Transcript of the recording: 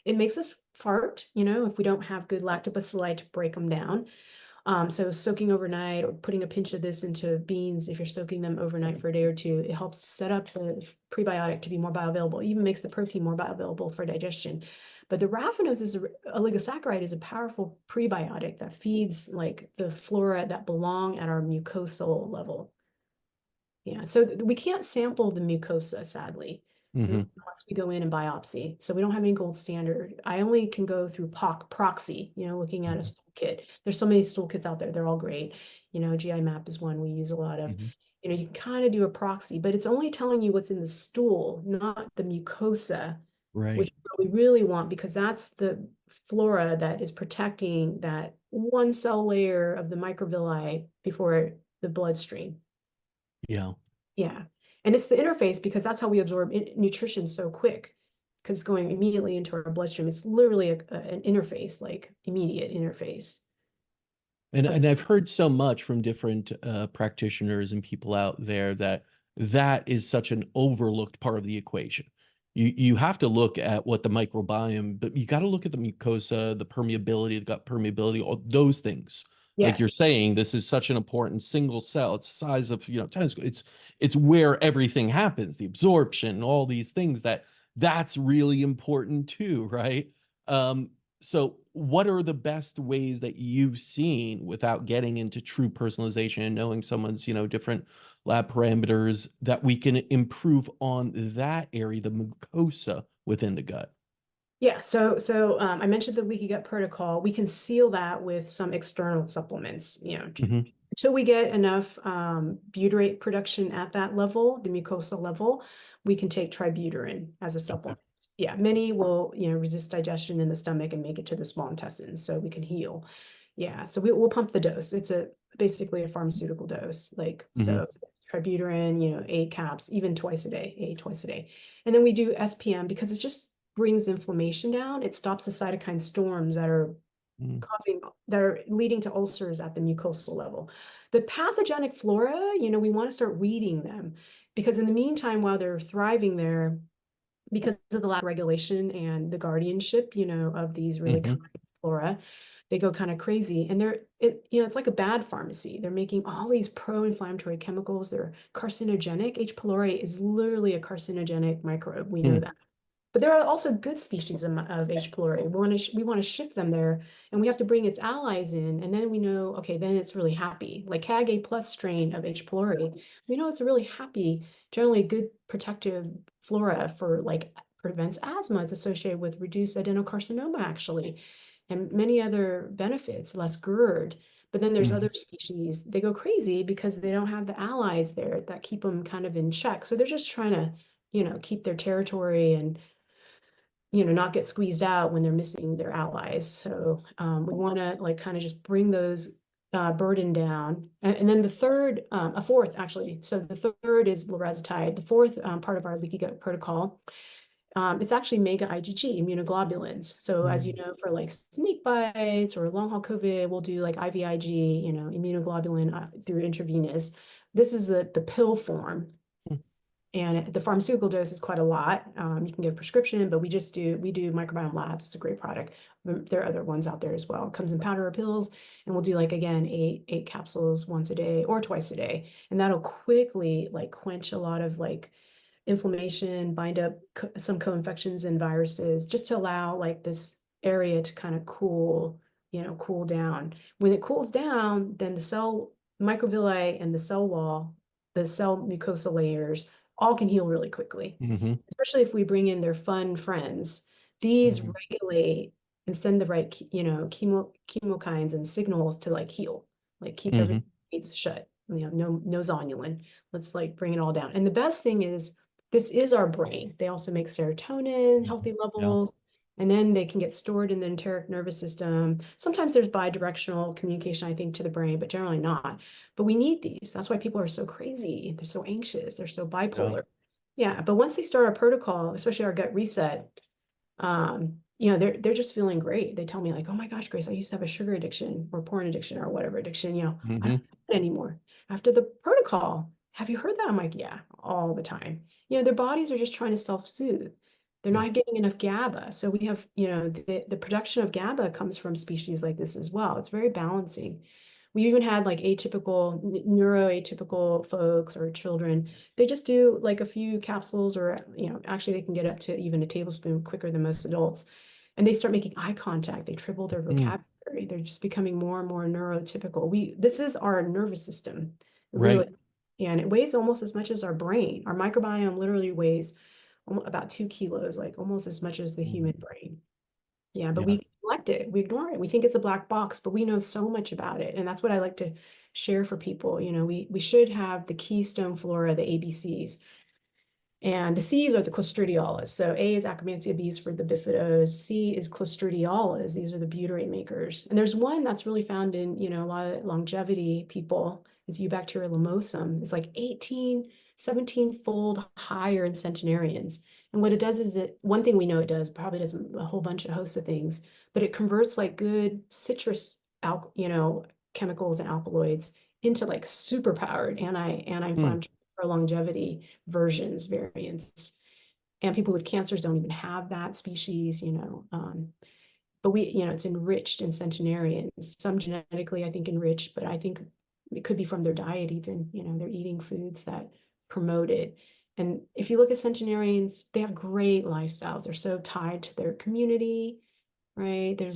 It makes us fart, if we don't have good lactobacilli to break them down. So soaking overnight or putting a pinch of this into beans, if you're soaking them overnight for a day or two, it helps set up the prebiotic to be more bioavailable. It even makes the protein more bioavailable for digestion. But the raffinose oligosaccharide is a powerful prebiotic that feeds like the flora that belong at our mucosal level. Yeah, so we can't sample the mucosa, sadly, Hmm. unless we go in and biopsy. So we don't have any gold standard. I only can go through proxy, looking at a stool kit. There's so many stool kits out there. They're all great. GI map is one we use a lot of. Hmm. You can kind of do a proxy, but it's only telling you what's in the stool, not the mucosa, which Right. is what we really want because that's the flora that is protecting that one cell layer of the microvilli before the bloodstream. Yeah. Yeah. And it's the interface because that's how we absorb nutrition so quick because it's going immediately into our bloodstream. It's literally an interface, like immediate interface. And Of, and I've heard so much from different practitioners and people out there that that is such an overlooked part of the equation. You have to look at what the microbiome, but you got to look at the mucosa, the permeability, the gut permeability, all those things. Like you're yes. saying, this is such an important single cell. It's the size of, tennis. It's where everything happens, the absorption, all these things that's really important too, right? So what are the best ways that you've seen without getting into true personalization and knowing someone's, different lab parameters that we can improve on that area, the mucosa within the gut? Yeah. So I mentioned the leaky gut protocol. We can seal that with some external supplements, Hmm. until we get enough butyrate production at that level, the mucosa level, we can take tributyrin as a Okay. supplement. Yeah, many will, resist digestion in the stomach and make it to the small intestines, so we can heal. Yeah, so we'll pump the dose. It's basically a pharmaceutical dose, like Hmm. so tributyrin, 8 caps, even twice a day, 8 twice a day. And then we do SPM because it just brings inflammation down. It stops the cytokine storms that are leading to ulcers at the mucosal level. The pathogenic flora, we want to start weeding them because in the meantime, while they're thriving there, because of the lack of regulation and the guardianship, of these really Hmm. kind flora, they go kind of crazy. And it's like a bad pharmacy. They're making all these pro-inflammatory chemicals. They're carcinogenic. H. pylori is literally a carcinogenic microbe. We know Hmm. that. But there are also good species of H. pylori. We want to shift them there, and we have to bring its allies in, and then we know, okay, then it's really happy. Like CAG A+ strain of H. pylori, we know it's a really happy, generally good protective flora for like prevents asthma. It's associated with reduced adenocarcinoma actually, and many other benefits, less GERD. But then there's Hmm. other species, they go crazy because they don't have the allies there that keep them kind of in check. So they're just trying to, keep their territory and not get squeezed out when they're missing their allies. So we want to like kind of just bring those burden down. And then a fourth actually. So the third is larazotide. The fourth part of our leaky gut protocol. It's actually Mega-IgG immunoglobulins. So as you Hmm. know, for like snake bites or long haul COVID, we'll do like IVIG, immunoglobulin through intravenous. This is the pill form. And the pharmaceutical dose is quite a lot. You can get a prescription, but we do Microbiome Labs. It's a great product. There are other ones out there as well. It comes in powder or pills, and we'll do like again eight capsules once a day or twice a day, and that'll quickly like quench a lot of like inflammation, bind up some co-infections and viruses, just to allow like this area to kind of cool down. When it cools down, then the cell microvilli and the cell wall, the cell mucosa layers all can heal really quickly, Hmm. especially if we bring in their fun friends. These Hmm. regulate and send the right, chemokines and signals to like heal, like keep Hmm. everything shut. No zonulin. Let's like bring it all down. And the best thing is this is our brain. They also make serotonin, Hmm. healthy Yeah. levels, and then they can get stored in the enteric nervous system. Sometimes there's bidirectional communication, I think, to the brain, but generally not. But we need these. That's why people are so crazy. They're so anxious. They're so Yeah. bipolar. Yeah, but once they start our protocol, especially our gut reset, they're just feeling great. They tell me like, "Oh my gosh, Grace, I used to have a sugar addiction or porn addiction or whatever addiction, I don't Hmm. have it anymore after the protocol. Have you heard that?" I'm like, "Yeah, all the time." Their bodies are just trying to self-soothe. They're not getting enough GABA. So we have, you know, the production of GABA comes from species like this as well. It's very balancing. We even had like atypical, neuroatypical folks or children. They just do like a few capsules or, you know, actually they can get up to even a tablespoon quicker than most adults. And they start making eye contact. They triple their vocabulary. They're just becoming more and more neurotypical. This is our nervous system, Right. really. And it weighs almost as much as our brain. Our microbiome literally weighs about 2 kilos, like almost as much as the human brain. Yeah, but Yeah. we neglect it. We ignore it. We think it's a black box, but we know so much about it. And that's what I like to share for people. You know, we should have the keystone flora, the ABCs. And the C's are the Clostridioles. So A is Akkermansia, B is for the Bifidos, C is Clostridioles. These are the butyrate makers. And there's one that's really found in, you know, a lot of longevity people is Eubacteria lamosum. It's like 18, 17-fold higher in centenarians. And what it does is one thing we know it does, probably does a whole bunch of hosts of things, but it converts like good citrus, you know, chemicals and alkaloids into like super powered anti-inflammatory for longevity variants. And people with cancers don't even have that species, you know. But you know, it's enriched in centenarians, some genetically, I think, enriched, but I think it could be from their diet even, you know, they're eating foods that promote it. And if you look at centenarians, they have great lifestyles. They're so tied to their community, right? There's